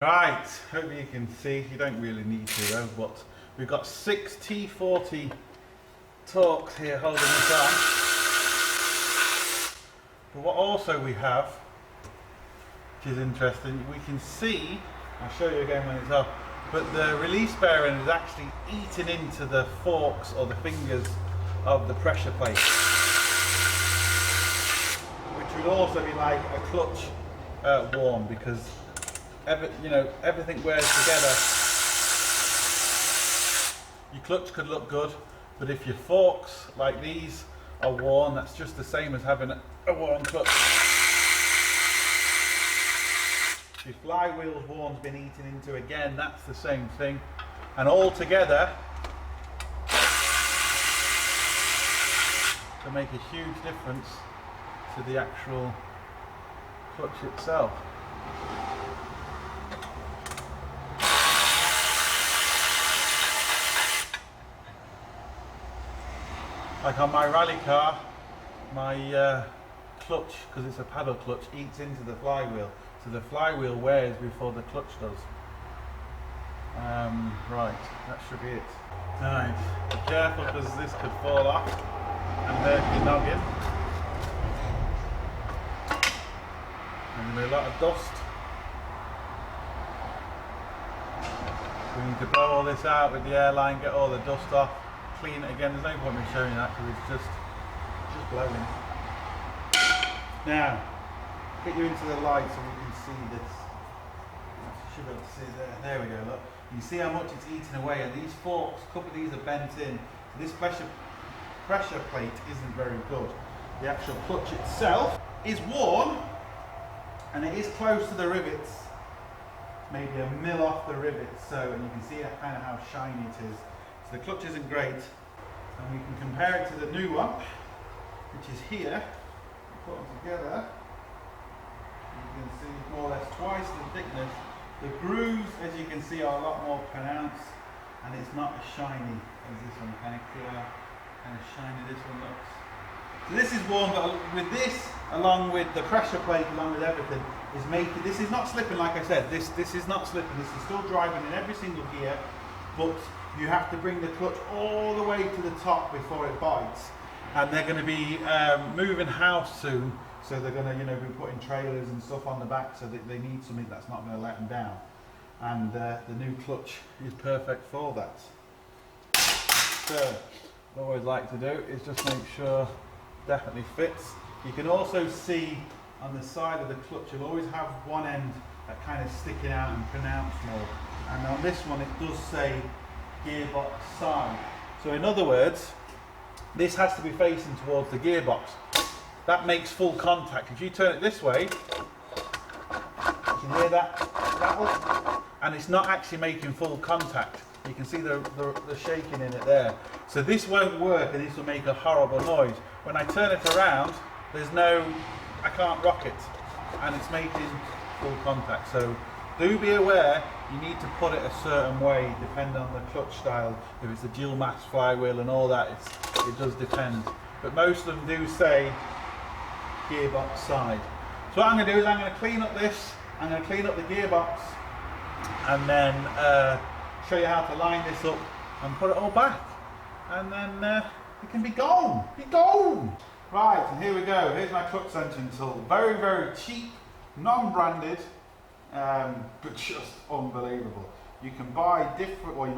Right, hope you can see. You don't really need to though, but we've got 6 T40 torques here holding this on. But what also we have, which is interesting, we can see, I'll show you again when it's off, but the release bearing is actually eating into the forks or the fingers of the pressure plate, which would also be like a clutch worn, because everything wears together. Your clutch could look good, but if your forks like these are worn, that's just the same as having a worn clutch. If your flywheel's worn, been eaten into again, that's the same thing. And all together can make a huge difference to the actual clutch itself. Like on my rally car, my clutch, because it's a paddle clutch, eats into the flywheel. So the flywheel wears before the clutch does. Right, that should be it. Alright, be careful because this could fall off and hurt your noggin. And there'll be a lot of dust. We need to blow all this out with the airline, get all the dust off, clean it again. There's no point in me showing that because it's just blowing. Now, get you into the light so we can see this. You should be able to see there. There we go, look. You see how much it's eating away, and these forks, a couple of these are bent in. So this pressure plate isn't very good. The actual clutch itself is worn, and it is close to the rivets, maybe a mil off the rivets, so, and you can see kind of how shiny it is. So the clutch isn't great, and we can compare it to the new one, which is here. Put them together, you can see more or less twice the thickness. The grooves, as you can see, are a lot more pronounced, and it's not as shiny as this one. Kind of clear, kind of shiny this one looks. So this is worn, but with this, along with the pressure plate, along with everything, is making, this is not slipping, like I said, this is not slipping, this is still driving in every single gear, but you have to bring the clutch all the way to the top before it bites. And they're going to be moving house soon, so they're going to be putting trailers and stuff on the back, so that they need something that's not going to let them down. And the new clutch is perfect for that. So what I always like to do is just make sure it definitely fits. You can also see on the side of the clutch, you'll always have one end that kind of sticking out and pronounced more. And on this one, it does say Gearbox side. So in other words, this has to be facing towards the gearbox. That makes full contact. If you turn it this way, you can hear that rattle, and it's not actually making full contact. You can see the shaking in it there. So this won't work, and this will make a horrible noise. When I turn it around, I can't rock it, and it's making full contact. So do be aware, you need to put it a certain way, depending on the clutch style. If it's a dual mass flywheel and all that, it does depend. But most of them do say gearbox side. So what I'm going to do is I'm going to clean up this, I'm going to clean up the gearbox, and then show you how to line this up and put it all back. And then it can be gone. Be gone! Right, and here we go. Here's my clutch sensing tool. Very, very cheap, non-branded, but just unbelievable. You can buy different, well, you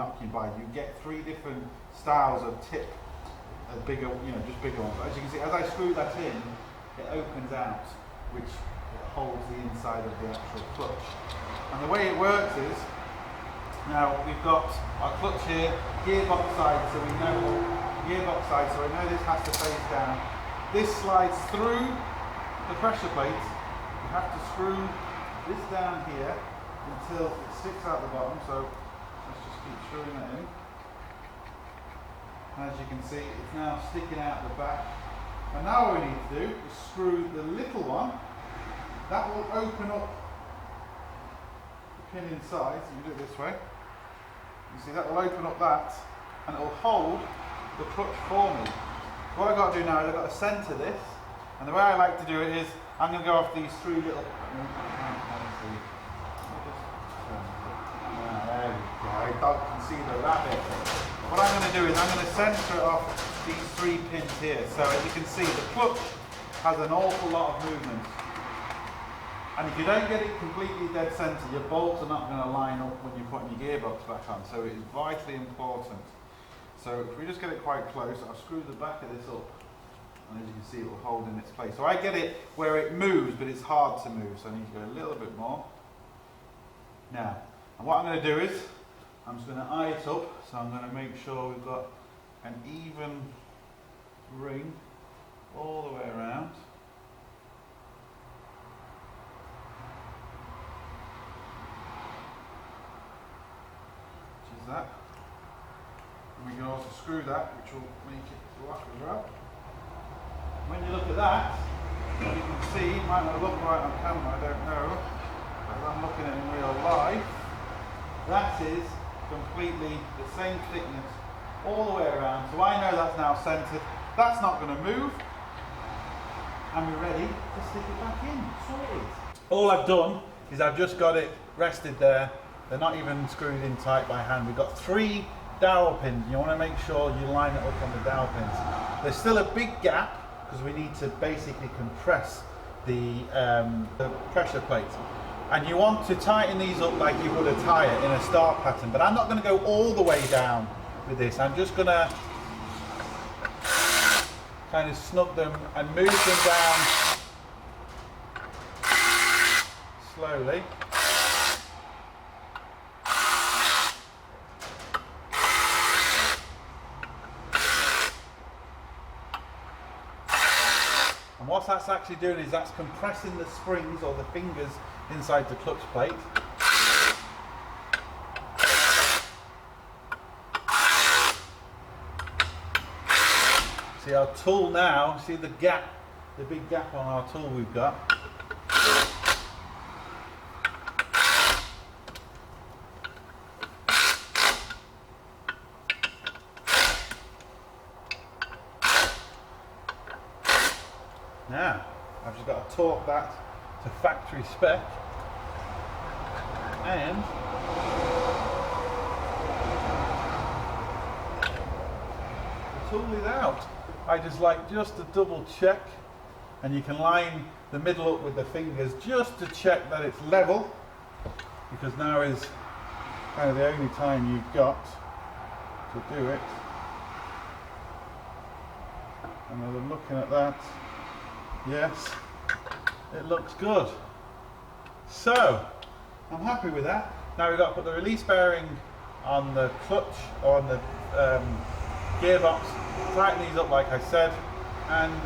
get 3 different styles of tip, bigger, just bigger ones. But as you can see, as I screw that in, it opens out, which holds the inside of the actual clutch. And the way it works is, now we've got our clutch here, gearbox side, so we know this has to face down. This slides through the pressure plate. You have to screw this down here until it sticks out the bottom, so let's just keep screwing that in. And as you can see, it's now sticking out the back. And now what we need to do is screw the little one. That will open up the pin inside, so you do it this way. You see, that will open up that, and it will hold the clutch for me. What I've got to do now is I've got to centre this, and the way I like to do it is I'm going to go off these 3 little my dog can see the rabbit. What I'm going to do is I'm going to center it off these 3 pins here. So as you can see, the clutch has an awful lot of movement. And if you don't get it completely dead center, your bolts are not going to line up when you're putting your gearbox back on. So it is vitally important. So if we just get it quite close, I'll screw the back of this up. And as you can see, it will hold in its place. So I get it where it moves, but it's hard to move. So I need to go a little bit more. Now, and what I'm going to do is, I'm just going to eye it up. So I'm going to make sure we've got an even ring all the way around. Which is that. And we can also screw that, which will make it lock as well. When you look at that, you can see, it might not look right on camera, I don't know, but as I'm looking at it in real life, that is completely the same thickness all the way around. So I know that's now centered. That's not going to move. And we're ready to stick it back in. Sorted. All I've done is I've just got it rested there. They're not even screwed in tight by hand. We've got 3 dowel pins. You want to make sure you line it up on the dowel pins. There's still a big gap because we need to basically compress the pressure plate. And you want to tighten these up like you would a tyre in a start pattern. But I'm not going to go all the way down with this. I'm just going to kind of snug them and move them down slowly. And what that's actually doing is that's compressing the springs or the fingers inside the clutch plate. See our tool now, see the gap, the big gap on our tool we've got. Now, I've just got to torque that to factory spec, and the tool is out. I just like just to double check, and you can line the middle up with the fingers just to check that it's level, because now is kind of the only time you've got to do it. And as I'm looking at that, yes, it looks good. So, I'm happy with that. Now we've got to put the release bearing on the clutch, or on the gearbox, tighten these up like I said, and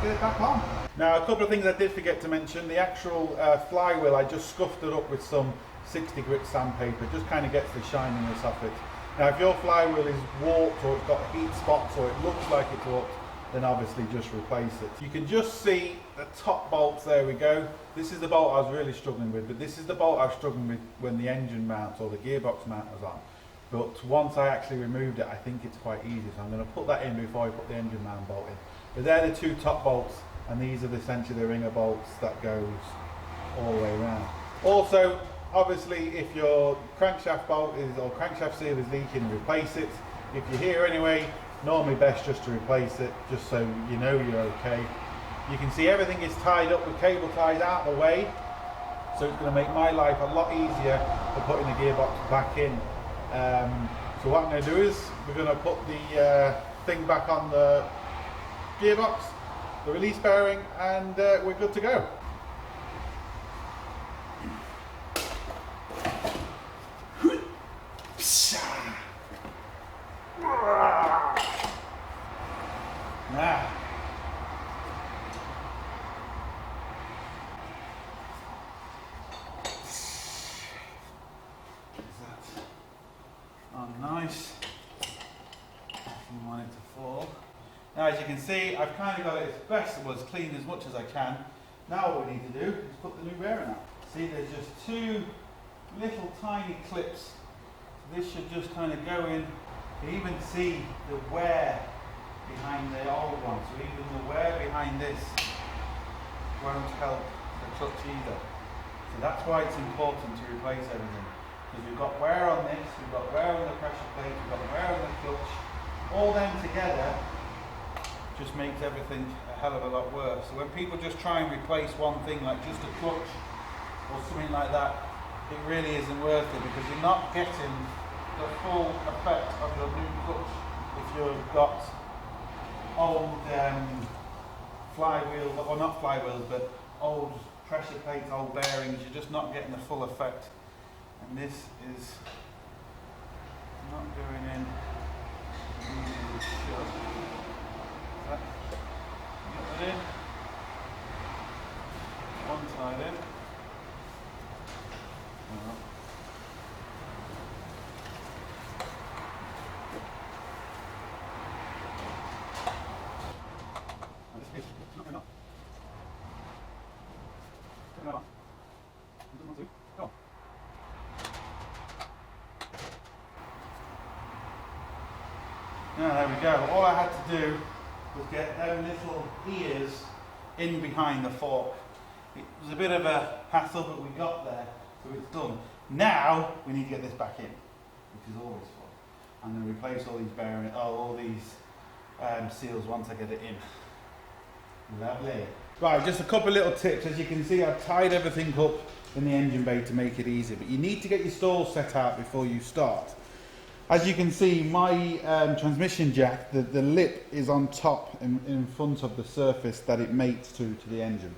get it back on. Now a couple of things I did forget to mention. The actual flywheel, I just scuffed it up with some 60 grit sandpaper. It just kind of gets the shininess off it. Now if your flywheel is warped or it's got heat spots or it looks like it's warped, then obviously just replace it. You can just see the top bolts, there we go. This is the bolt I was really struggling with, but this is the bolt I was struggling with when the engine mount or the gearbox mount was on. But once I actually removed it, I think it's quite easy, so I'm going to put that in before I put the engine mount bolt in. But they're the 2 top bolts, and these are essentially the ringer bolts that goes all the way around. Also, obviously, if your crankshaft bolt is, or crankshaft seal is leaking, replace it. If you're here anyway, normally best just to replace it, just so you know you're okay. You can see everything is tied up with cable ties out of the way, so it's going to make my life a lot easier for putting the gearbox back in. So what I'm going to do is we're going to put the thing back on the gearbox, the release bearing, and we're good to go. Now, nice. You want it to fall. Now as you can see, I've kind of got it as best as clean as much as I can. Now what we need to do is put the new bearing on. See, there's just 2 little tiny clips. So this should just kind of go in. You can even see the wear behind the old one. So even the wear behind this won't help the clutch either. So that's why it's important to replace everything. Because we've got wear on this, we've got wear on the pressure plate, we've got wear on the clutch. All them together just makes everything a hell of a lot worse. So when people just try and replace one thing like just a clutch or something like that, it really isn't worth it, because you're not getting the full effect of your new clutch if you've got old flywheels, or not flywheels, but old pressure plates, old bearings. You're just not getting the full effect. And this is not going in really shut. That, get that in. One side in. Now there we go. All I had to do was get those little ears in behind the fork. It was a bit of a hassle, but we got there, so it's done. Now we need to get this back in, which is always fun. I'm going to replace all these bearings, all these seals once I get it in. Lovely. Right, just a couple of little tips. As you can see, I've tied everything up in the engine bay to make it easy, but you need to get your stalls set out before you start. As you can see, my transmission jack, the lip is on top in front of the surface that it mates to the engine.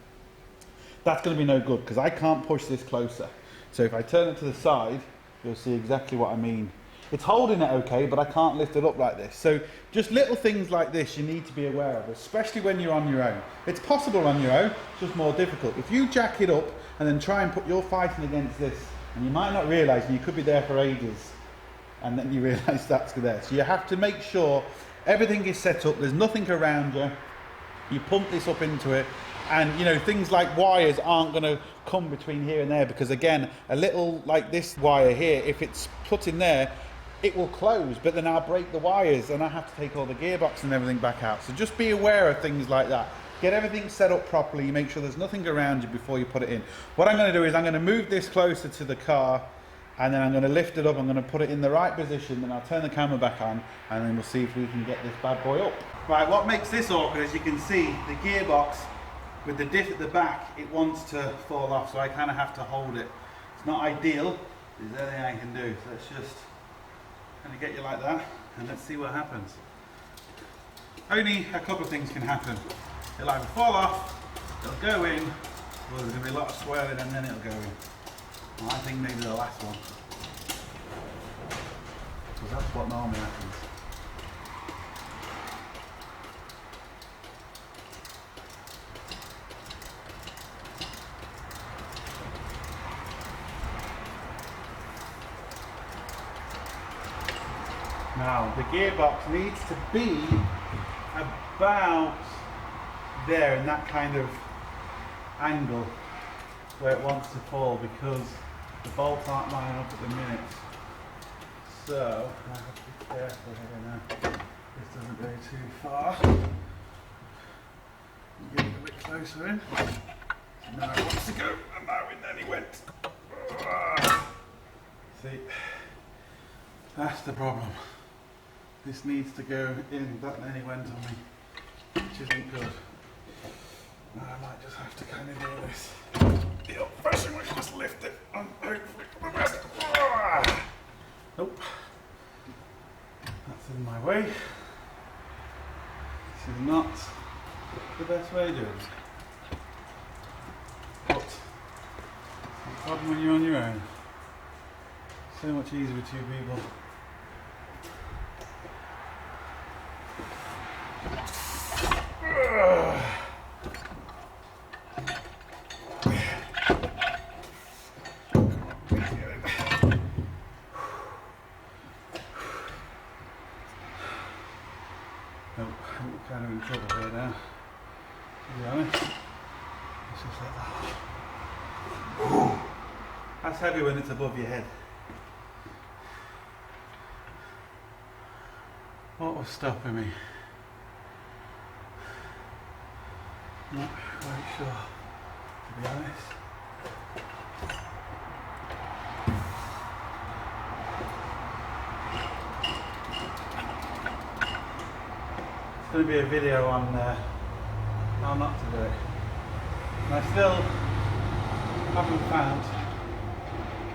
That's going to be no good because I can't push this closer. So if I turn it to the side, you'll see exactly what I mean. It's holding it okay, but I can't lift it up like this. So just little things like this you need to be aware of, especially when you're on your own. It's possible on your own, it's just more difficult. If you jack it up and then try and you're fighting against this, and you might not realise, and you could be there for ages, and then you realise that's there. So you have to make sure everything is set up, there's nothing around you. You pump this up into it, and you know, things like wires aren't going to come between here and there, because again, a little like this wire here, if it's put in there, it will close, but then I'll break the wires and I have to take all the gearbox and everything back out. So just be aware of things like that. Get everything set up properly, make sure there's nothing around you before you put it in. What I'm going to do is I'm going to move this closer to the car, and then I'm going to lift it up, I'm going to put it in the right position, then I'll turn the camera back on, and then we'll see if we can get this bad boy up. Right, what makes this awkward, as you can see, the gearbox with the diff at the back, it wants to fall off, so I kind of have to hold it. It's not ideal, there's anything I can do, so let's just kind of get you like that, and let's see what happens. Only a couple of things can happen. It'll either fall off, it'll go in, or there's going to be a lot of swirling and then it'll go in. Well, I think maybe the last one, because that's what normally happens. Now, the gearbox needs to be about there in that kind of angle where it wants to fall, because the bolts aren't lining up at the minute. So, I have to be careful here now. This doesn't go too far. Get it a bit closer in. Now it wants to go, and now and then he went. See, that's the problem. This needs to go in, but then he went on me, which isn't good. Now I might just have to kind of do this the old-fashioned way, just lift it and hopefully for the best. Nope, that's in my way. This is not the best way to do it. But the problem when you're on your own, so much easier with two people. Nope, I'm kind of in trouble here now, to be honest. It's just like that. That's heavy when it's above your head. What was stopping me? Not quite sure, to be honest. going to be a video on how not to do it. And I still haven't found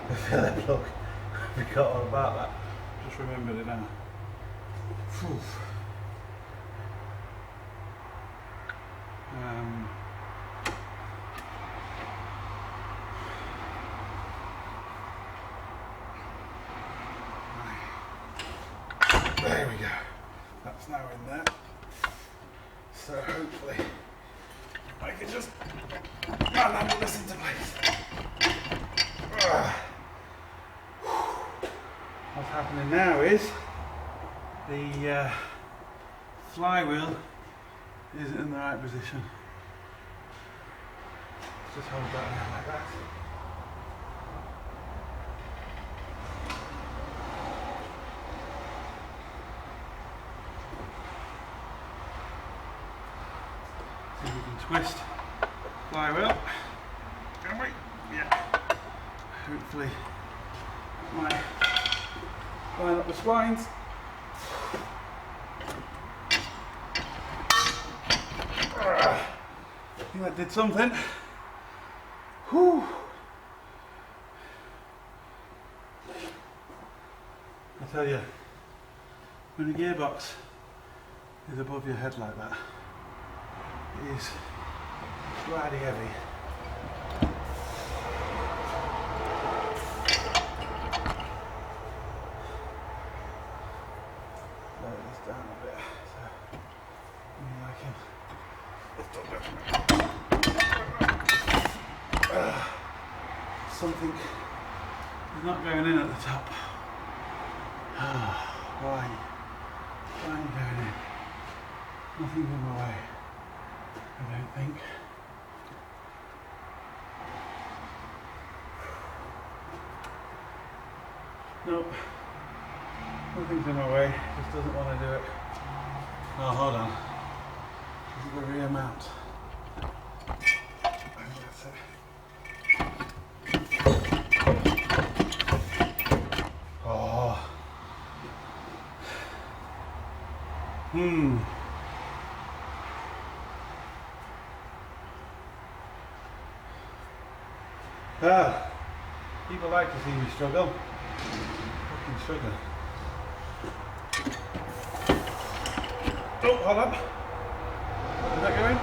the filler plug. I forgot all about that. Just remembered it now. Phew. There we go. That's now in there. So hopefully I can just handle this into place. What's happening now is the flywheel isn't in the right position. Just hold that down like that. See if we can twist flywheel. Can we? Yeah. Hopefully might line up the spines. I think that did something. Whew. I tell you, when the gearbox is above your head like that, it is bloody heavy. Lower this down a bit so maybe I can lift up it. Something is not going in at the top. Why? Why are you going in? Nothing's in my way, I don't think. Nope. Nothing's in my way, just doesn't want to do it. Oh, hold on. This is the rear mount. I think that's it. People like to see me struggle. Fucking struggle. Oh, hold up. Did that go in?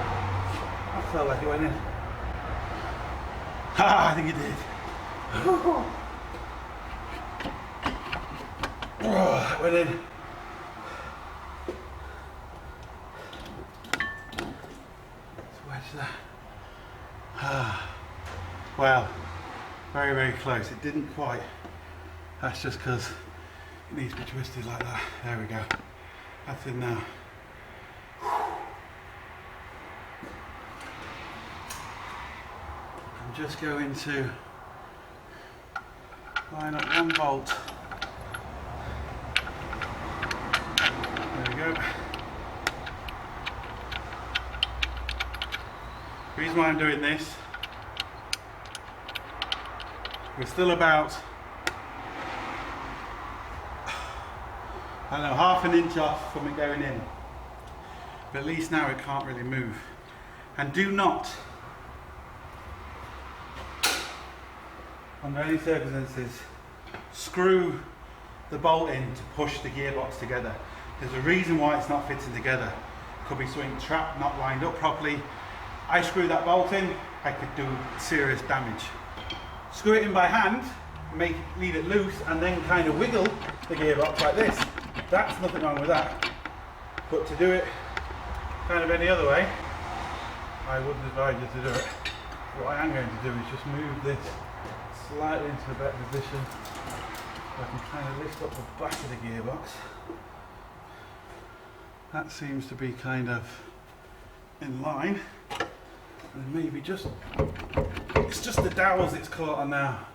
I felt like it went in. Ha! I think it did. Oh, it went in. Well, very, very close. It didn't quite. That's just because it needs to be twisted like that. There we go. That's in now. I'm just going to line up one bolt. There we go. The reason why I'm doing this, we're still about, I don't know, half an inch off from it going in. But at least now it can't really move. And do not, under any circumstances, screw the bolt in to push the gearbox together. There's a reason why it's not fitting together. Could be something trapped, not lined up properly. I screw that bolt in, I could do serious damage. Screw it in by hand, leave it loose, and then kind of wiggle the gearbox like this. That's nothing wrong with that. But to do it kind of any other way, I wouldn't advise you to do it. What I am going to do is just move this slightly into a better position so I can kind of lift up the back of the gearbox. That seems to be kind of in line. And maybe just, it's just the dowels it's caught on now.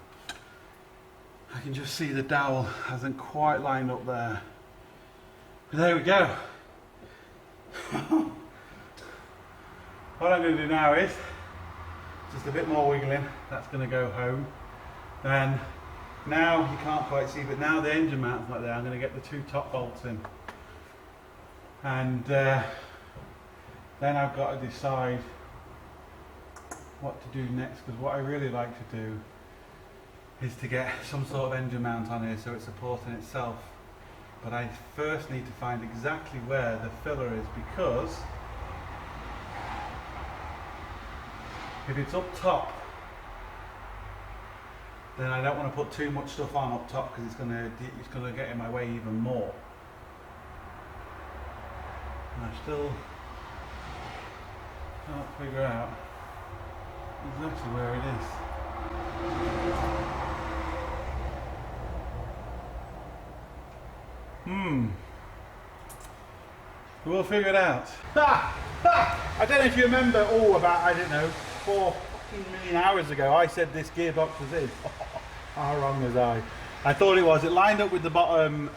I can just see the dowel hasn't quite lined up there. But there we go. What I'm going to do now is just a bit more wiggling. That's going to go home. Then now you can't quite see, but now the engine mount's not there. I'm going to get the two top bolts in. And Then I've got to decide what to do next, because what I really like to do is to get some sort of engine mount on here so it's supporting itself. But I first need to find exactly where the filler is, because if it's up top, then I don't want to put too much stuff on up top, because it's gonna get in my way even more. And I still can't figure out exactly where it is. We'll figure it out. I don't know if you remember, about, I don't know, 4 fucking million hours ago, I said this gearbox was it. How wrong was I? I thought it was. It lined up with the bottom.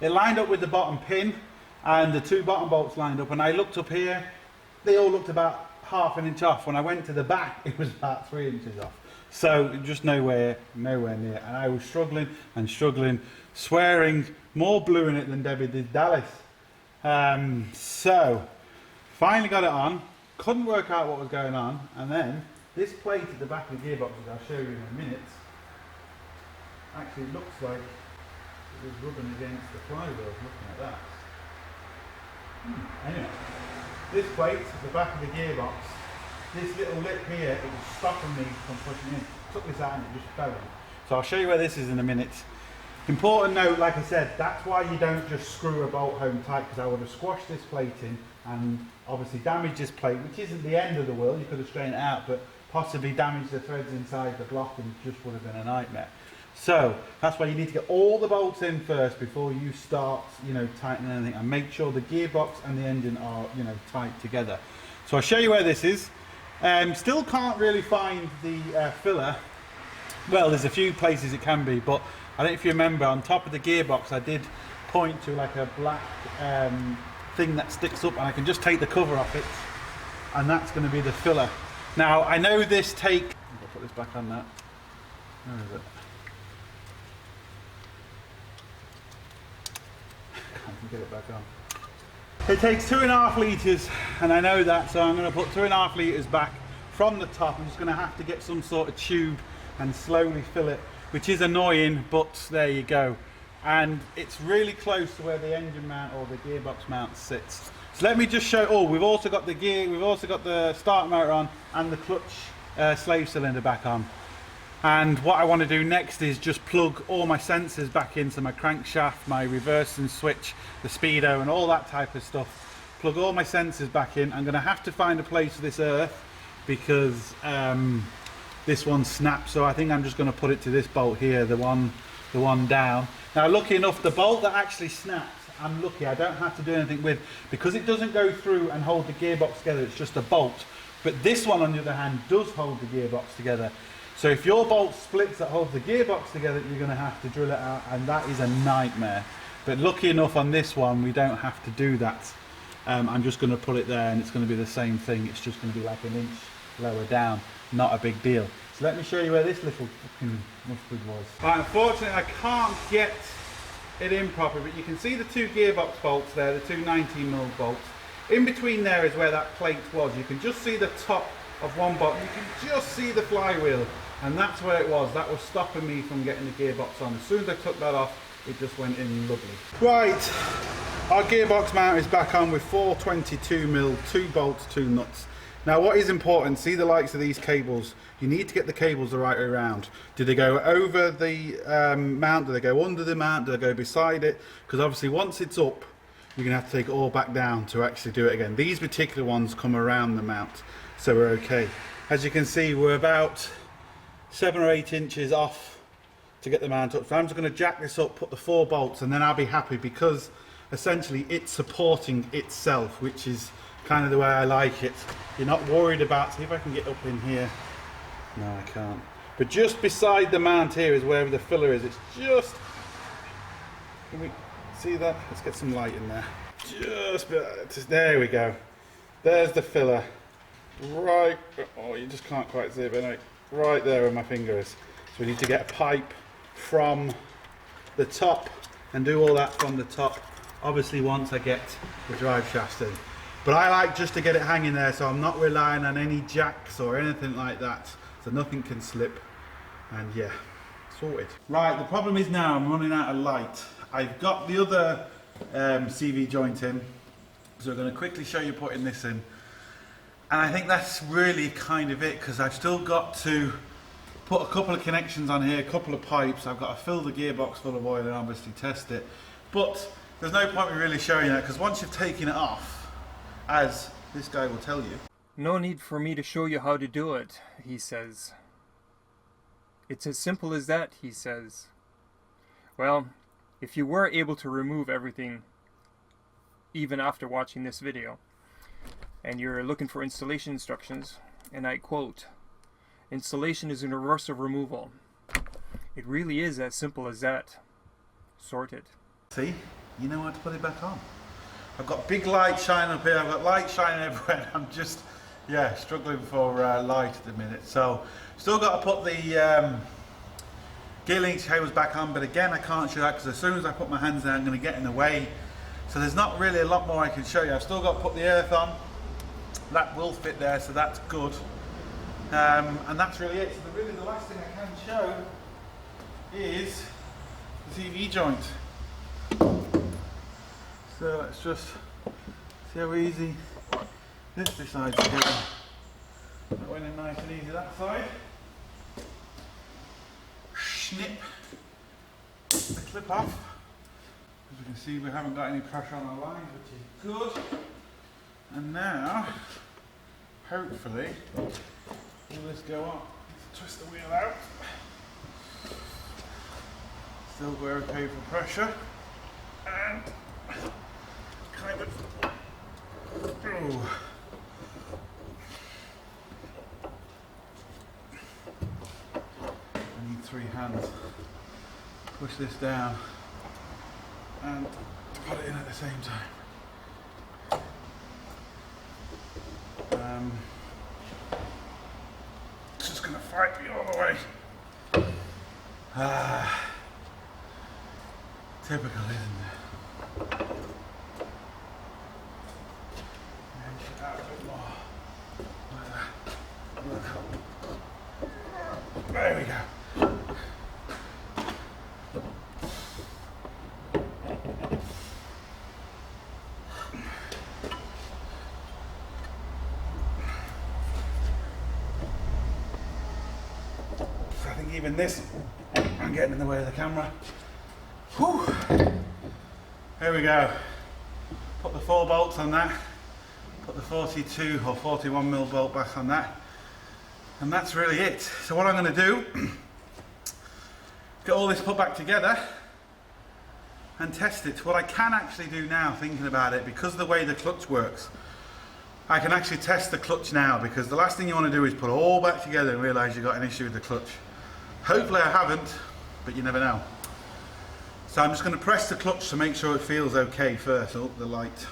It lined up with the bottom pin, and the 2 bottom bolts lined up. And I looked up here; they all looked about ½ an inch off. When I went to the back, it was about 3 inches off. So just nowhere near. And I was struggling and struggling, swearing more blue in it than Debbie did Dallas. So finally got it on. Couldn't work out what was going on, and then this plate at the back of the gearbox, which I'll show you in a minute, actually looks like it was rubbing against the flywheel. Looking at that. Anyway, this plate at the back of the gearbox, this little lip here, it was stopping me from pushing in. Took this out and it just fell in. So I'll show you where this is in a minute. Important note, like I said, that's why you don't just screw a bolt home tight, because I would have squashed this plate in and obviously damaged this plate, which isn't the end of the world. You could have straightened it out, but possibly damaged the threads inside the block, and it just would have been a nightmare. So that's why you need to get all the bolts in first before you start, tightening anything, and make sure the gearbox and the engine are, tight together. So I'll show you where this is. Still can't really find the filler. Well, there's a few places it can be, but I don't know if you remember, on top of the gearbox I did point to like a black thing that sticks up, and I can just take the cover off it, and that's going to be the filler. Now I know this I'll put this back on now. Where is it? Can't get it back on. It takes 2.5 litres, and I know that, so I'm going to put 2.5 litres back from the top. I'm just going to have to get some sort of tube and slowly fill it, which is annoying, but there you go. And it's really close to where the engine mount or the gearbox mount sits. So let me just show. We've also got the gear, we've also got the start motor on, and the clutch slave cylinder back on. And what I want to do next is just plug all my sensors back into my crankshaft, my reversing switch, the speedo, and all that type of stuff. Plug all my sensors back in. I'm going to have to find a place for this earth, because this one snapped, so I think I'm just going to put it to this bolt here, the one down. Now, lucky enough, the bolt that actually snapped, I'm lucky, I don't have to do anything with, because it doesn't go through and hold the gearbox together, it's just a bolt. But this one, on the other hand, does hold the gearbox together. So if your bolt splits that holds the gearbox together, you're going to have to drill it out, and that is a nightmare. But lucky enough on this one, we don't have to do that. I'm just going to put it there, and it's going to be the same thing. It's just going to be like an inch lower down. Not a big deal. So let me show you where this little fucking mustard was. Right, unfortunately I can't get it in proper, but you can see the 2 gearbox bolts there, the 2 19mm bolts. In between there is where that plate was. You can just see the top of one bolt. You can just see the flywheel, and that's where it was. That was stopping me from getting the gearbox on. As soon as I took that off, it just went in lovely. Right, our gearbox mount is back on with 4 22mm, 2 bolts, 2 nuts. Now what is important, see the likes of these cables, you need to get the cables the right way around. Do they go over the mount, do they go under the mount, do they go beside it? Because obviously once it's up, you're going to have to take it all back down to actually do it again. These particular ones come around the mount, so we're okay. As you can see, we're about 7 or 8 inches off to get the mount up. So I'm just going to jack this up, put the 4 bolts, and then I'll be happy, because essentially it's supporting itself, which is kind of the way I like it. You're not worried about, see if I can get up in here. No, I can't. But just beside the mount here is where the filler is. It's just, can we see that? Let's get some light in there. Just, there we go. There's the filler. Right, oh, you just can't quite see it, but anyway, right there where my finger is. So we need to get a pipe from the top and do all that from the top. Obviously once I get the drive shafts in. But I like just to get it hanging there, so I'm not relying on any jacks or anything like that, so nothing can slip. And yeah, sorted. Right, the problem is now I'm running out of light. I've got the other CV joint in, so I'm going to quickly show you putting this in. And I think that's really kind of it, because I've still got to put a couple of connections on here, a couple of pipes. I've got to fill the gearbox full of oil and obviously test it. But there's no point in really showing that, because once you've taken it off, as this guy will tell you. No need for me to show you how to do it, he says. It's as simple as that, he says. Well, if you were able to remove everything, even after watching this video, and you're looking for installation instructions, and I quote, "Installation is in reverse of removal." It really is as simple as that. Sorted. See, you know how to put it back on. I've got big light shining up here, I've got light shining everywhere. I'm just, yeah, struggling for light at the minute. So, still got to put the gear link cables back on, but again, I can't show that because as soon as I put my hands there, I'm going to get in the way. So there's not really a lot more I can show you. I've still got to put the earth on. That will fit there, so that's good. And that's really it. So really the last thing I can show is the TV joint. So let's just see how easy this decides to go. That went in nice and easy that side. Snip the clip off. As you can see, we haven't got any pressure on our lines, which is good. And now, hopefully, will this go on? Let's twist the wheel out. Still we're okay for pressure. And kind of, oh. I need 3 hands. Push this down and put it in at the same time. It's just going to fight me all the way. Typical, isn't it? Edge out a bit more. Like that. There we go. I think even this, I'm getting in the way of the camera. Whew. Here we go. Put the 4 bolts on that. Put the 42 or 41mm bolt back on that. And that's really it. So what I'm going to do, get all this put back together and test it. What I can actually do now, thinking about it, because of the way the clutch works, I can actually test the clutch now, because the last thing you want to do is put it all back together and realise you've got an issue with the clutch. Hopefully I haven't, but you never know. So I'm just going to press the clutch to make sure it feels okay first. Oh, the light.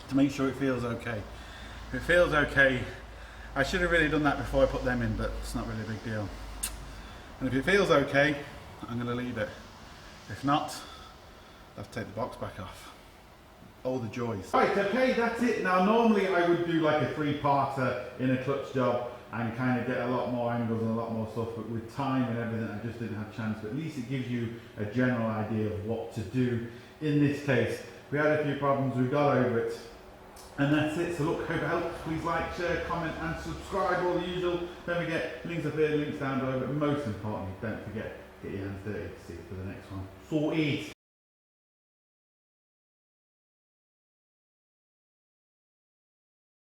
To make sure it feels okay. If it feels okay, I should have really done that before I put them in, but it's not really a big deal. And if it feels okay, I'm going to leave it. If not, I'll have to take the box back off. All the joys. Right, okay, that's it. Now normally I would do like a 3-parter in a clutch job and kind of get a lot more angles and a lot more stuff, but with time and everything I just didn't have a chance. But at least it gives you a general idea of what to do. In this case, we had a few problems, we got over it, and that's it. So look, hope it helps. Please like, share, comment and subscribe, all the usual. Don't forget, links up here, links down below, but most importantly, don't forget, get your hands dirty to see it for the next one. Sorted.